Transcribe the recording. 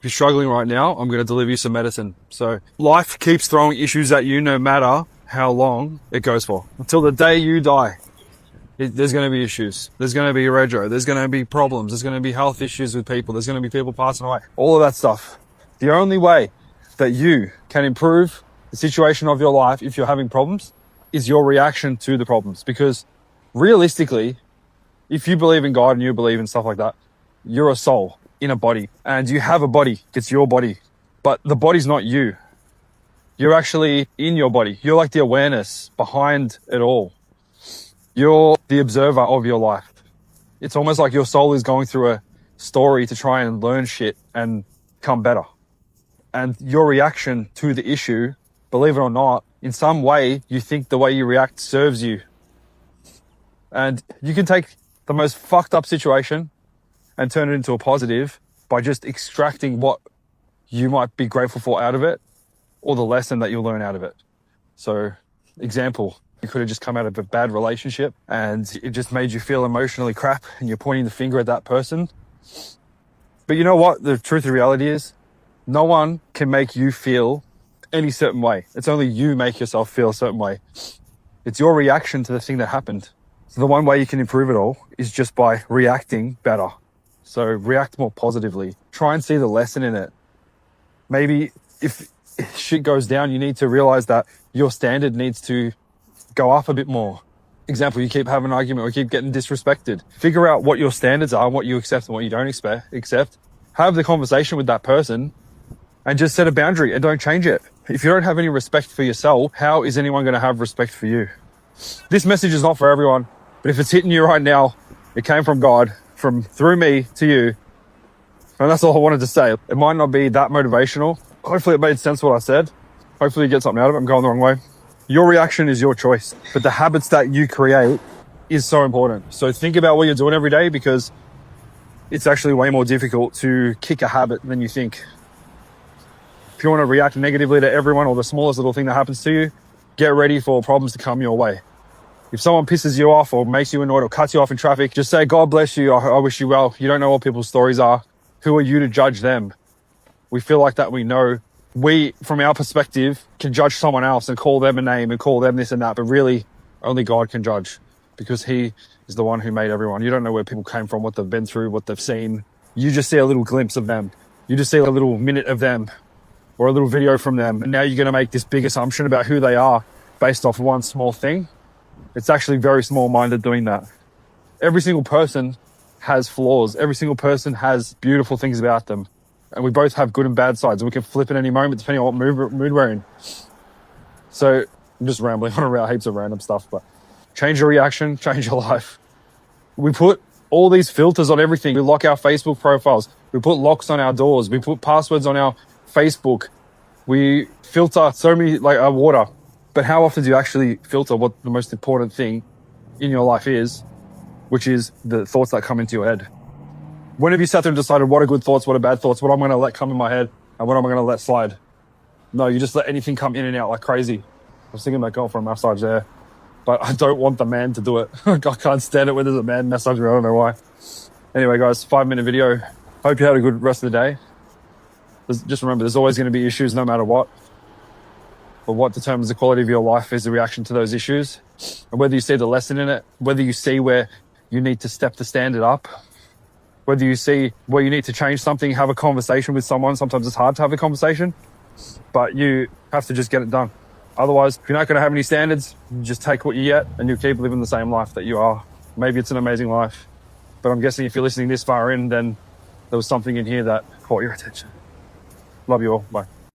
If you're struggling right now, I'm going to deliver you some medicine. So life keeps throwing issues at you no matter how long it goes for. Until the day you die, there's going to be issues. There's going to be retro. There's going to be problems. There's going to be health issues with people. There's going to be people passing away. All of that stuff. The only way that you can improve the situation of your life if you're having problems is your reaction to the problems. Because realistically, if you believe in God and you believe in stuff like that, you're a soul in a body, and you have a body. It's your body, but the body's not you. You're actually in your body. You're like the awareness behind it all. You're the observer of your life. It's almost like your soul is going through a story to try and learn shit and become better. And your reaction to the issue, believe it or not, in some way, you think the way you react serves you. And you can take the most fucked up situation and turn it into a positive by just extracting what you might be grateful for out of it, or the lesson that you'll learn out of it. So, example, you could have just come out of a bad relationship and it just made you feel emotionally crap and you're pointing the finger at that person. But you know what? The truth of reality is, no one can make you feel any certain way. It's only you make yourself feel a certain way. It's your reaction to the thing that happened. So the one way you can improve it all is just by reacting better. So react more positively. Try and see the lesson in it. Maybe if shit goes down, you need to realize that your standard needs to go up a bit more. Example, you keep having an argument or you keep getting disrespected. Figure out what your standards are, what you accept and what you don't accept. Have the conversation with that person and just set a boundary and don't change it. If you don't have any respect for yourself, how is anyone going to have respect for you? This message is not for everyone, but if it's hitting you right now, it came from God, through me to you. And that's all I wanted to say. It might not be that motivational. Hopefully it made sense what I said. Hopefully you get something out of it. I'm going the wrong way. Your reaction is your choice, but the habits that you create is so important. So think about what you're doing every day, because it's actually way more difficult to kick a habit than you think. If you want to react negatively to everyone or the smallest little thing that happens to you, get ready for problems to come your way. If someone pisses you off or makes you annoyed or cuts you off in traffic, just say, God bless you, I wish you well. You don't know what people's stories are. Who are you to judge them? We feel like that we know. We, from our perspective, can judge someone else and call them a name and call them this and that, but really only God can judge, because he is the one who made everyone. You don't know where people came from, what they've been through, what they've seen. You just see a little glimpse of them. You just see a little minute of them or a little video from them. And now you're going to make this big assumption about who they are based off one small thing. It's actually very small-minded doing that. Every single person has flaws. Every single person has beautiful things about them. And we both have good and bad sides. And we can flip at any moment depending on what mood we're in. So I'm just rambling on around heaps of random stuff. But change your reaction, change your life. We put all these filters on everything. We lock our Facebook profiles. We put locks on our doors. We put passwords on our Facebook. We filter so many, like our water. But how often do you actually filter what the most important thing in your life is, which is the thoughts that come into your head? When have you sat there and decided what are good thoughts, what are bad thoughts, what I'm going to let come in my head, and what am I going to let slide? No, you just let anything come in and out like crazy. I was thinking about going for a massage there, but I don't want the man to do it. I can't stand it when there's a man massaging me. I don't know why. Anyway, guys, 5-minute video. Hope you had a good rest of the day. Just remember, there's always going to be issues no matter what. But what determines the quality of your life is the reaction to those issues. And whether you see the lesson in it, whether you see where you need to step the standard up, whether you see where you need to change something, have a conversation with someone. Sometimes it's hard to have a conversation, but you have to just get it done. Otherwise, if you're not going to have any standards, you just take what you get and you keep living the same life that you are. Maybe it's an amazing life, but I'm guessing if you're listening this far in, then there was something in here that caught your attention. Love you all. Bye.